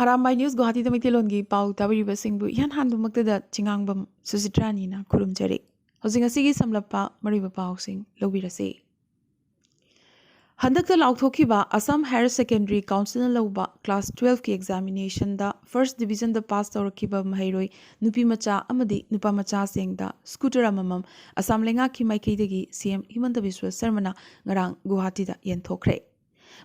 Arambai News Guwahati the Mitilongi Pau Tabiri Singbu Yan Handumakta the Chingangbam Susitrani Kurumjeri. Housing a Sigi Samlapa Mariba Pausing Lobirase. Handakta Lauthokiba Assam Higher Secondary Council Loba Class 12 ki examination da First Division the pass Kiba Mahiroi Nupi Macha Amadi Nupa Macha Sing da Scooter Amamam Assam Lenga ki Maikidegi CM Himanta Biswa Sermana Ngarang Guwahati da Yenthokre.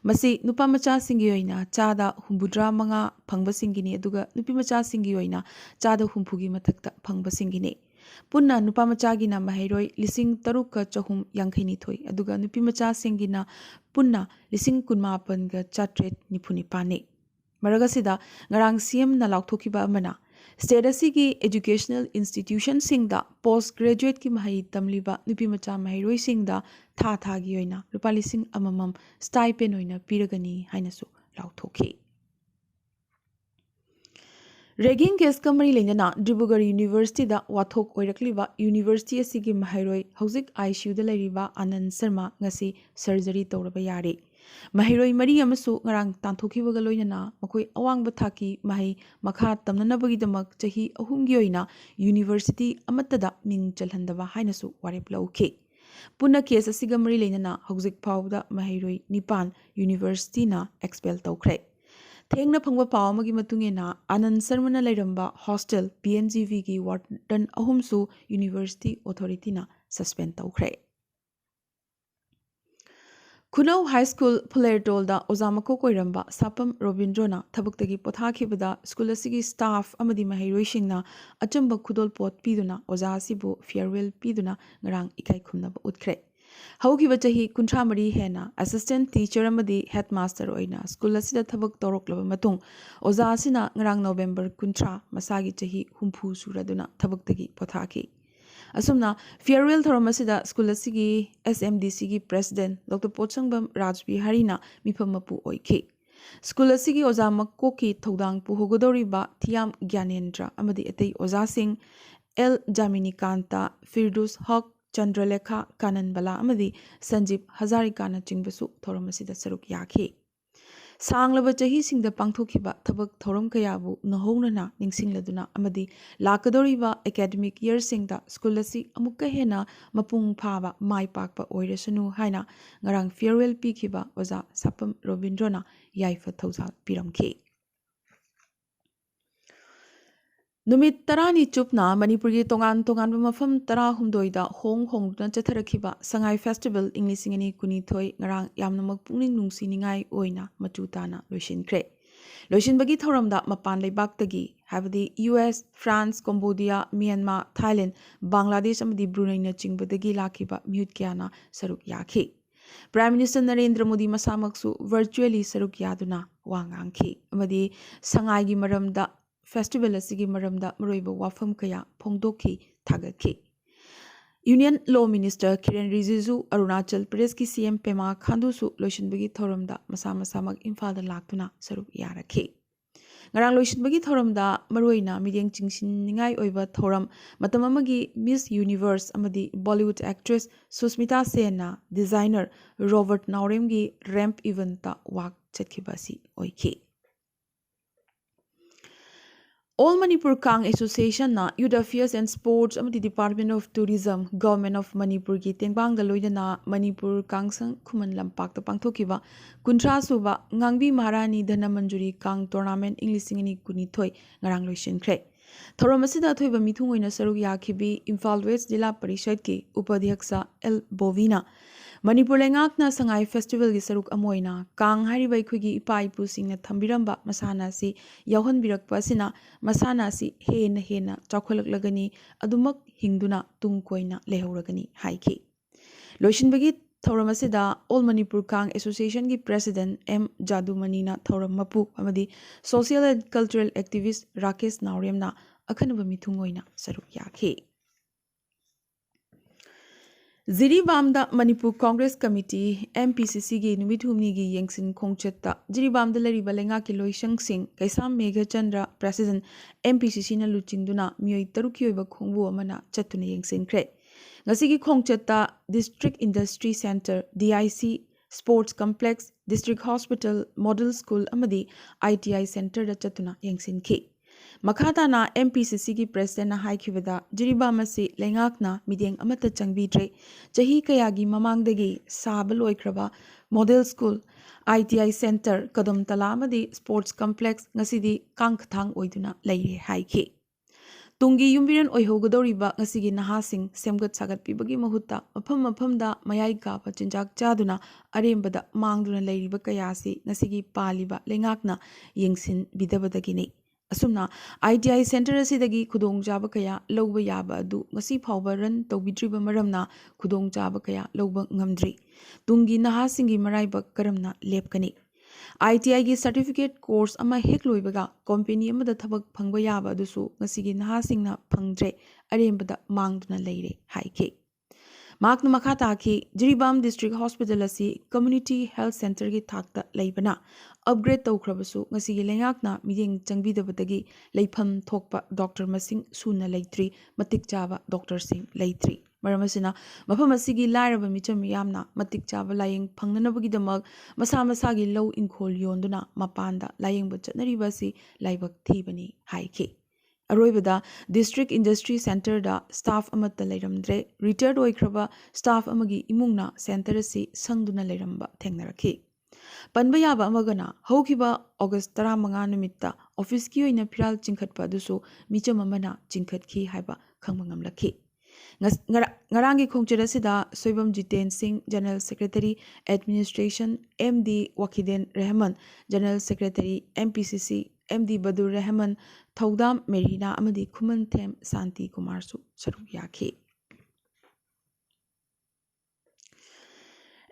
Masi nupa macha singi oina chada humbudra manga phangba singini aduga nupi macha singi oina chada humphugi mathakta phangba singini punna nupa macha gina mahairoi lising taruka chahum yangkhaini thoi aduga nupi macha singina punna lising kunmapan ga chatret nipuni pane maragasida ngarang CM na laukthokiba amana state asigi educational institution singda postgraduate ki mahai tamliba nupi macha mahairoi singda tha gi oina rupa lising amamam stipend oina piragani hainasu lauthokhi Regging case kamari lenjana Dibrugarh University da wathok oirakliba University asigi mahairoi hauzik ICU da lairiba Anand Sharma ngasi surgery tawraba yare Mahiroi mari amasu ngarang tanthokibaga loinana makoi awangba thaki mahi makha tamnanabagi chahi ahumgi oina University amatada ming chalhandaba hainasu warep lauke Puna case asiga mari lenana hauzik phawda mahiroi nipan University na expel tawkhre Thengna phangba paw amagi matungena Anand Sharma lairamba hostel PNGV ki warden ahumsu University authority na suspend tawkhre Kunau High School Pulertolda Ozamako Koiramba Sapam Robindrona Tabuktagi Pothakibada School asigi staff amadi mahiroishingna achamba khudol pot piduna oza asibu farewell piduna ngarang ikai khumnaba utkre Haukiba chahi kuntramari hena assistant teacher amadi headmaster oina school asida thabak toroklaba matung oza asina ngarang November kuntra masagi chahi humpu suraduna tabuktagi pothaki Asumna farewell thoramasida school asigi SMDC gi president Dr. Pochangbam Rajbihari mifamapu oikhe school asigi oza makko ki thodang puhogodoriba Thiam Gyanendra amadi atei oza sing L Jaminikanta Firdus Haq Chandralekha Kananbala amadi Sanjeev Hazarika na chingbasu thoramasida saruk yakhe Sanglaba chahi singda pangthokiba thabak thoram kayabu nahounana ningsingladuna amadi lakadoriba academic year singda school asi amukka hena mapung phaba mai pakpa oirasanu haina ngarang farewell pikhiba oza Sapam Robindrona yaifa thousal piramkhe Numit tarani chupna Manipuri tongan mafam tara humdoida hong duna chatharakhiba Sangai Festival Inglisingani kunithoi ngarang yamnamak pungning nungsiningai oina matutana loishinkre loishinbagi thoramda mapan leibaktagi habadi US France Cambodia Myanmar Thailand Bangladesh amadi Brunei na chingbadagi lakhiba mute kyana saruk yakhi Prime Minister Narendra Modi masamaksu virtually saruk yaduna wangangkhi amadi sangai gi maramda Festival asigi maramda maroiba wafam kaya phongdokhi thagakhi Union Law Minister Kiren Rijiju Arunachal Pradesh ki CM Pema Khandu su loishinbagi thoramda masamak Imphal da laktuna saruk yarakhi ngarang loishinbagi thoramda maroina midyeng chingsinningai oiba thoram matam amagi Miss Universe amadi Bollywood actress Susmita Sen na designer Robert Naurem gi ramp event ta wak chatkibasi oikhi All Manipur Kang Association na Youth Affairs and Sports amadi Department of Tourism Government of Manipur ki tengbang da loidana Manipur Kangsang Khuman Lampak ta pangthokiba kuntra suba ngangbi Maharani Dhana Manjuri Kang Tournament Inglisingani kunithoi ngarang loishinkre Thoramasida thoiba mithung oina saruk yakhibi Imphal West Jilla Parishad ki Upadhyaksa L Bovina Manipur lengakna Sangai Festival gi saruk amoina Kang haribai khugi ipa ipu singna thambiramba masana si yauhanbirakpa sina masana si hena chawkhalaklagani adumak hingduna tungkoina lehauragani haiki loishinbagi thoramasida All Manipur Kang Association gi President M Jadumani na thoram mapu amadi Social and Cultural Activist Rakesh Naurem na akhanaba mithung oina saruk yakhi Jiribamda Manipur Congress Committee MPCC gi numit humni gi yengsin khongchetta Jiribamda lariba lenga ki loisang sing kaisam Megha Chandra President MPCC na luchingduna mioi taruki oiba khongbu amana chattuna yengsin kre ngasi gi khongchetta District Industry Center DIC sports complex, district hospital, model school अमदी ITI centre चतुना यंगसिनखी। मखाताना MPCC की president हाइखिबदा जिरिबाम असी लेंगाकना मिदेंग अमत चंगबीद्रे चही कयागी ममांगदगी साब लोइख्रबा मॉडल स्कूल ITI सेंटर कदम तला अमदी स्पोर्ट्स कम्प्लेक्स ngasiदी कांगथांग ओइदुना लेरे हाइखि। तुंगी युमबिरन ओइहोगदौरिबा ngasiगी नहासिंग सेमगत सागतपिबगी महुत्ता मफम मफमदा मयाई काबा चिंजाक चादुना अरेंबदा मांगदुना लेरिबा कयासी ngasiगी पालिबा लेंगाकना यंगसिन बिदबदगिनी। असुमना ITI सेंटर असिदगी खुदोंगजाबा कया लौबा याबा अदु ngasi फावबा रन तौबिद्रिबा मरमना खुदोंगजाबा कया लौबा ngamdri। तुंगी नहासिंगी मराइबा करमना लेपकनी। ITI की सर्टिफिकेट कोर्स अमा हेक लोइबगा कंपनी अमदा थबक फंगबा याबा अदुसु ngasiगी नहासिंगना फंगद्रे अरेंबदा मांगदुना लेरे हाइखे। मार्कना मखा ताकी जिरीबाम डिस्ट्रिक्ट हॉस्पिटल असी कम्युनिटी हेल्थ सेंटर की थाकता लेबना अपग्रेड तौख्रबसु ngasiगी लेंगाकना मिदेंग चंगबीदबदगी लेफम थोकपा डॉक्टर मसिंग सुना लेत्री मतिक चाबा डॉक्टर सिंह लेत्री। मरमसिना मफम असिगी लायरबा मिचम यामना मतिक चाबा लायेंग फंगननबगीदमक मसा मसागी लौ इंखोल योंदुना मपानदा लायेंग चतनरिबासी लाइबक थीबनी हाइखे। अरोइबदा डिस्ट्रिक्ट इंडस्ट्री सेंटर दा स्टाफ अमत लेरमद्रे रिटायर्ड ओइख्रबा स्टाफ अमगी इमुंगना सेंटर असी संगदुना लेरमबा थेंगनरखी। पनबा याबा अमगना हौखिबा ऑगस्ट 15 नुमित्ता ऑफिस की ओइना फिराल चिंखटपा दुसु मिचम अमना चिंखटखी हाइबा खंगमंगमलखी। ngaranggi khongchirasida soibam jiten singh general secretary administration MD wakiden rehman general secretary MPCC MD badur rehman thaudam merina amadi khuman them santi kumar su saruk yakhi।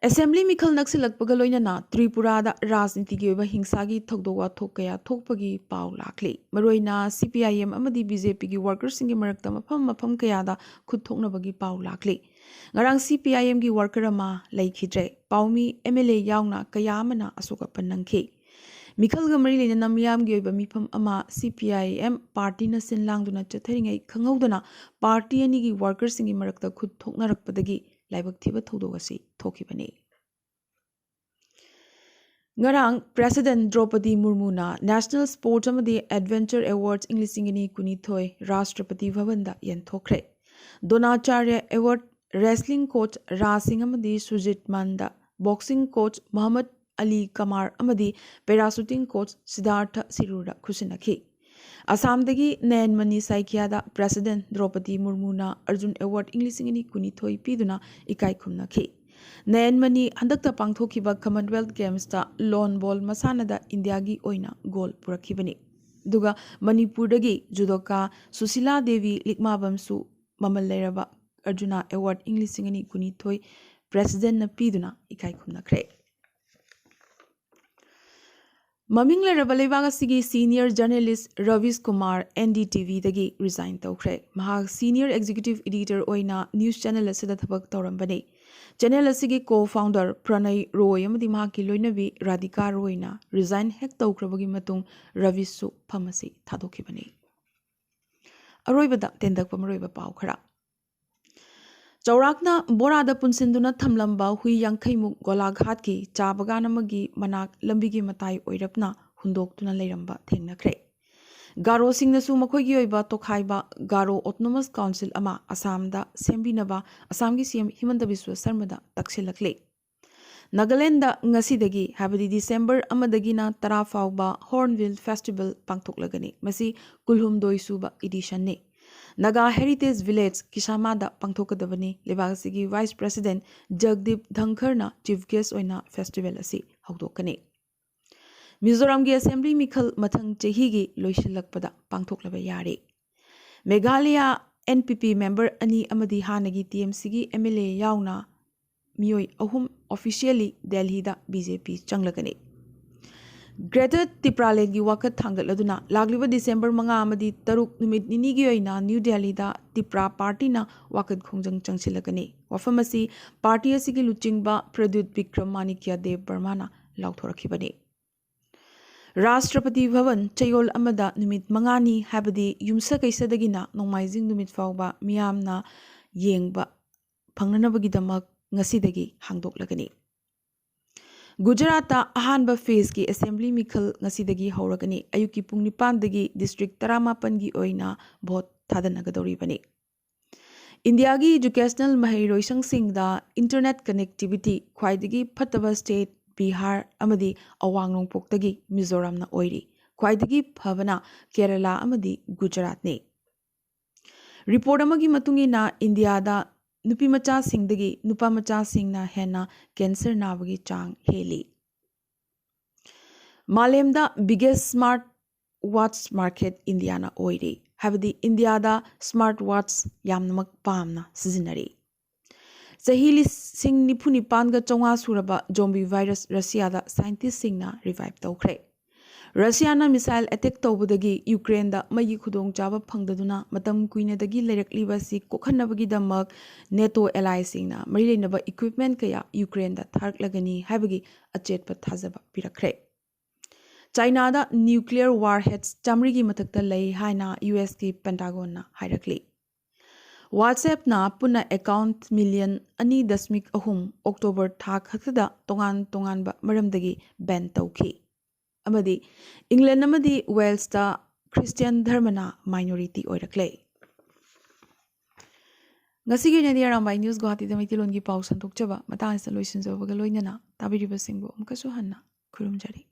Assembly मिखल नक्सिलकपगा लोइनना त्रिपुरादा राजनीतिगी ओइबा हिंसागी थौदोक वाथोक कया थोकपगी पाउ लाखले। मरोइना CPIM अमदी BJP की वर्कर्ससिंगी मरक्ता मफम मफम कयादा खुदथोकनबगी पाउ लाखले। ngarang CPIM की worker अमा लेखिद्रे पाउमी MLA याउना कया अमना असोकपन नंखे। मिखलगा मरी लेना मियामगी ओइबा मिफम अमा CPIM पार्टी न सिनलांगदुना चथरिंगै खंगौदना पार्टी अनिगी वर्कर्ससिंगी मरक्ता खुदथोकनरकपदगी लाइबक थीबा थौदोक असी थोखिबने। ngarang President Draupadi Murmuna National Sports amadi Adventure Awards Englishingini kunithoi Rashtrapati Bhavan yenthokre। Donacharya Award Wrestling Coach Rasing amadi Sujit Manda Boxing Coach Muhammad Ali Kamar amadi Parachuting Coach Siddhartha Sirura khusinakhi। Assamdagi Nain Mani Saikyada President Draupadi Murmuna Arjun Award Englishingini kunithoi piduna ikai khumnakhi। Nain Mani handakta pangthokiba Commonwealth Games ta lawn ball masanada India gi oina gold purakhibani। Duga Manipurdagi judoka Susila Devi Likmabamsu mamal leraba Arjuna Award Englishingini kunithoi President na piduna ikai khumnakre। ममिंग लेरबा लेबाग असिगी senior journalist Ravish Kumar NDTV दगी resign तौख्रे। महाग senior executive editor ओइना news channel असिदा थबक तौरंबने। चैनल असिगी को-फाउंडर प्रणय रॉय अमदी महाकी लोइनबी राधिका रॉयना रिजाइन हेक तौख्रबगी मतुंग रविशु फमसी थादोखिबने। अरोइबदा तेंदकपा मरोइबा पाउ खरा। चौराकना बोरादा पुनसिंदुना थमलंबा हुई यांखैमुक गोलाघाट की चाबगान अमगी मनाक लंबीगी मताई ओइरपना हुंदोक्तुना लेरंबा थेंगनख्रे। गारो सिंगनसु मखोइगी ओइबा तोखाइबा गारो ऑटोनोमस काउंसिल अमा असमदा सेंबिनबा असमगी CM हिमंत बिस्व शर्मादा तक्सिलखले। नागालैंड ngasiदगी हाबदी डिसेंबर अमदगिना 10 फाउबा हॉर्नबिल फेस्टिवल पांगथोकलगनी मसी कुलहुमदोई सुबा एडिशन ने। नागा हेरिटेज विलेज किसामादा पांगथोकदबनी लेबागसिगी वाइस प्रेसिडेंट जगदीप धनखरना चीफ गेस्ट ओइना फेस्टिवल असी हौदोकने। मिजोरम की असेंबली मिखल मथंग चहीगी लोइसिलकपदा पांगथोकलबा यारे। मेघालय NPP मेंबर अनि अमदी हानगी TMC की MLA याउना मियोई अहुम ऑफिशियली दिल्ली दा BJP चंगलगने। ग्रेटर तिप्रालेन की वाकत थांगलदुना लागलिबा डिसेंबर 5 अमदी 3 नुमित निनीगी ओइना न्यू दिल्ली दा तिप्रा पार्टी ना वाकत खोंजंग चंगसिलगने। वफम असी पार्टी असिगी लुचिंगबा प्रद्युत विक्रम मानिक्य देव बर्माना लाउथोरखिबने। राष्ट्रपति भवन चयोल अमदा नुमित 5 नि हाबदी युमसा कैसदगिना नोंमाइजिंग नुमित फावबा मियामना येंगबा फंगनबगिदमक ngasiदगी हांगदोकलगनी। Gujaratta ahanba phase ki assembly mikhal ngasidagi haurakani ayuki pung 9 dagi district 18 gi oina vote thadanagadoribani. India gi educational mahairoisang singda internet connectivity khwaidagi phataba state Bihar amadi awang nongpoktagi Mizoram na oiri. Khwaidagi phabana Kerala amadi Gujarat ne. Report amagi matungina India da nupi macha singdagi nupa macha singna henna cancer nabagi chang heli. Malemda biggest smart watch market India na oiri. Habadi India da smart watch yamnamak pamna sizinari. Sahili sing nipuni panga chonga suraba zombie virus Russia da scientist singna revive tawkre. Russia na missile attack tawbudagi Ukraine da magi khudong chaba phangdaduna matam kuina dagi lerakliba si kokhanabagi damak NATO allies singna marileinaba equipment kaya Ukraine da tharklagani habagi achetpa thajaba pirakre. China da nuclear warheads chamrigi mathakta lei haina US ki Pentagon na hairakli. WhatsApp na puna account million 2.3 October tha khatada tongan ba maramdagi ban tawki. Amadi England amadi Wales da Christian dharmana minority oirakle. Ngasigi nadi Arambai News Guwahati da maitilon gi pau santok chaba matang sa loisin jobaga loinana tabiriba singbo amkaso hanna khurumjari.